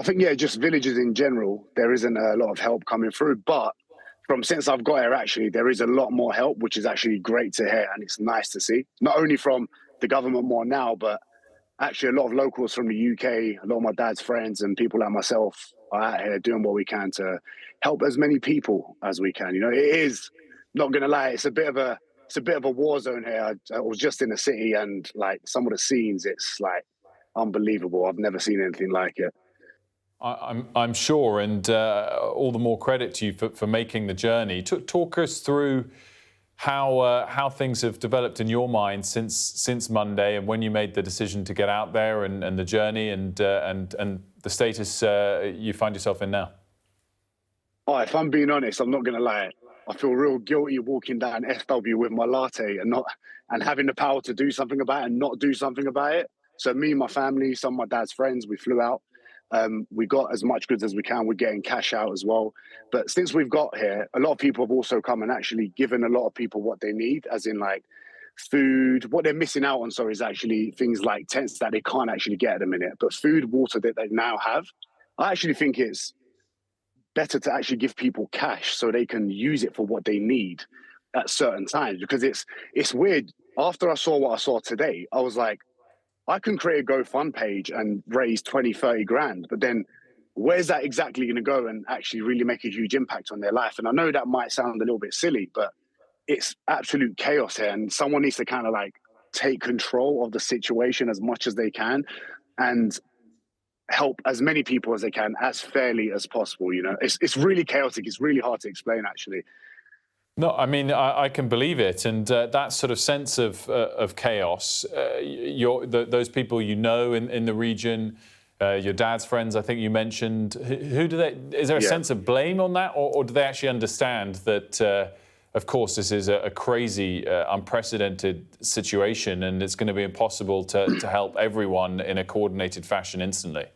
I think, yeah, just villages in general, there isn't a lot of help coming through. But from since I've got here, actually, there is a lot more help, which is actually great to hear. And it's nice to see, not only from the government more now, but actually a lot of locals from the UK, a lot of my dad's friends and people like myself are out here doing what we can to help as many people as we can. You know, it is, not going to lie, it's a bit of a war zone here. I was just in the city and like some of the scenes, it's like unbelievable. I've never seen anything like it. I'm sure, and all the more credit to you for making the journey. Talk us through how things have developed in your mind since Monday, and when you made the decision to get out there, and the journey, and the status you find yourself in now. Oh, if I'm being honest, I'm not going to lie. I feel real guilty walking down SW with my latte and having the power to do something about it and not do something about it. So me and my family, some of my dad's friends, we flew out. We got as much goods as we can. We're getting cash out as well. But since we've got here, a lot of people have also come and actually given a lot of people what they need, as in like food. What they're missing out on, sorry, is actually things like tents that they can't actually get at the minute. But food, water that they now have. I actually think it's better to actually give people cash so they can use it for what they need at certain times, because it's weird. After I saw what I saw today, I was like, I can create a GoFund page and raise 20, 30 grand, but then where's that exactly going to go and actually really make a huge impact on their life? And I know that might sound a little bit silly, but it's absolute chaos here. And someone needs to kind of like take control of the situation as much as they can and help as many people as they can as fairly as possible. You know, it's really chaotic. It's really hard to explain, actually. No, I mean, I can believe it, and that sort of sense of chaos. Those people you know in the region, your dad's friends, I think you mentioned. Who do they? Is there a sense of blame on that, or do they actually understand that? Of course, this is a crazy, unprecedented situation, and it's going to be impossible to help everyone in a coordinated fashion instantly.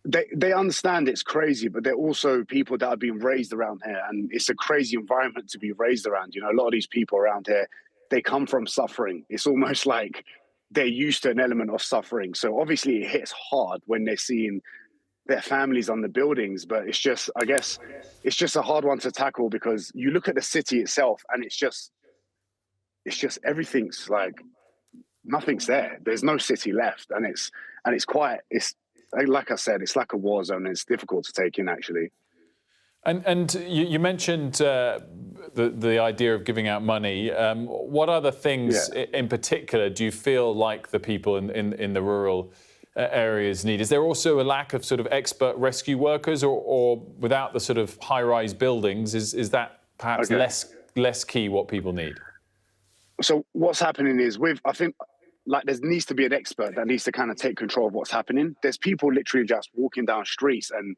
They understand it's crazy, but they're also people that are being raised around here, and it's a crazy environment to be raised around. You know, a lot of these people around here, they come from suffering. It's almost like they're used to an element of suffering. So obviously it hits hard when they're seeing their families on the buildings, but it's just, I guess, it's just a hard one to tackle, because you look at the city itself and it's just everything's like, nothing's there. There's no city left, and it's like I said, it's like a war zone. And it's difficult to take in, actually. And you mentioned the idea of giving out money. What other things in particular do you feel like the people in the rural areas need? Is there also a lack of sort of expert rescue workers, or without the sort of high-rise buildings, is that perhaps less key what people need? So what's happening is I think like there needs to be an expert that needs to kind of take control of what's happening. There's people literally just walking down streets and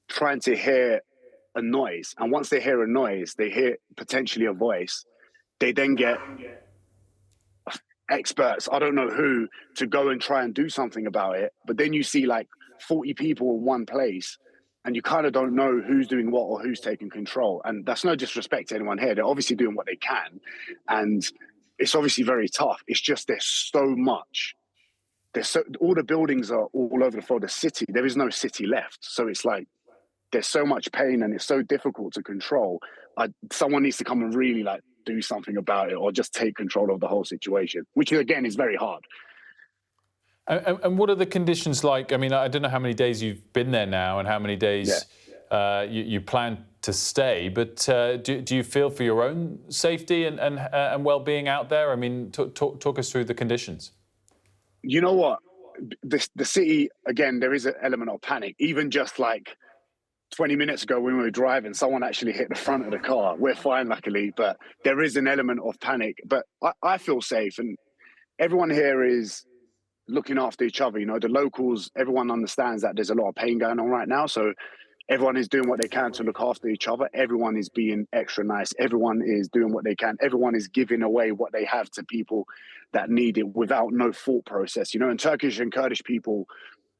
trying to hear a noise. And once they hear a noise, they hear potentially a voice. They then get experts, I don't know who, to go and try and do something about it. But then you see like 40 people in one place, and you kind of don't know who's doing what or who's taking control. And that's no disrespect to anyone here. They're obviously doing what they can. And it's obviously very tough. It's just there's so much. All the buildings are all over the floor. The city, there is no city left. So it's like there's so much pain and it's so difficult to control. Someone needs to come and really like do something about it, or just take control of the whole situation, which again is very hard. And what are the conditions like? I mean, I don't know how many days you've been there now and how many days you plan to stay, but do you feel for your own safety and well-being out there? I mean, talk us through the conditions. You know what? The city, again, there is an element of panic. Even just like 20 minutes ago when we were driving, someone actually hit the front of the car. We're fine, luckily, but there is an element of panic. But I feel safe, and everyone here is looking after each other. You know, the locals, everyone understands that there's a lot of pain going on right now. So everyone is doing what they can to look after each other. Everyone is being extra nice. Everyone is doing what they can. Everyone is giving away what they have to people that need it without no thought process. You know, and Turkish and Kurdish people,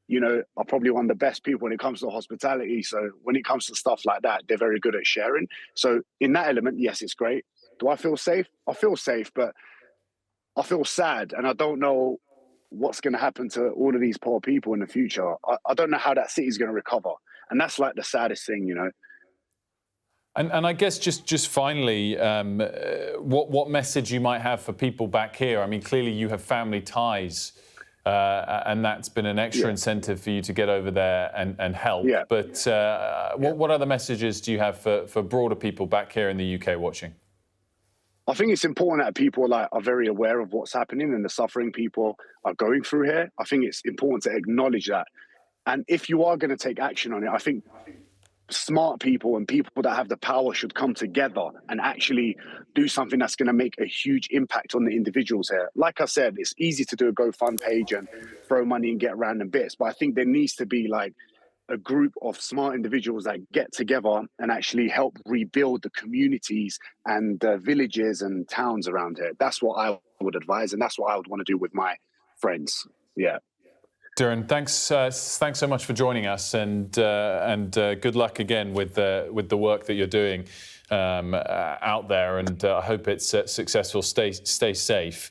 you know, are probably one of the best people when it comes to hospitality. So when it comes to stuff like that, they're very good at sharing. So in that element, yes, it's great. Do I feel safe? I feel safe, but I feel sad, and I don't know what's going to happen to all of these poor people in the future? I don't know how that city's going to recover. And that's like the saddest thing, you know. And I guess just finally, what message you might have for people back here? I mean, clearly you have family ties, and that's been an extra incentive for you to get over there and help. Yeah. But what other messages do you have for broader people back here in the UK watching? I think it's important that people like are very aware of what's happening and the suffering people are going through here. I think it's important to acknowledge that. And if you are going to take action on it, I think smart people and people that have the power should come together and actually do something that's going to make a huge impact on the individuals here. Like I said, it's easy to do a GoFund page and throw money and get random bits, but I think there needs to be like a group of smart individuals that get together and actually help rebuild the communities and the villages and towns around here. That's what I would advise, and that's what I would want to do with my friends. Yeah. Diren, thanks so much for joining us, and good luck again with the work that you're doing out there. And I hope it's successful. Stay safe.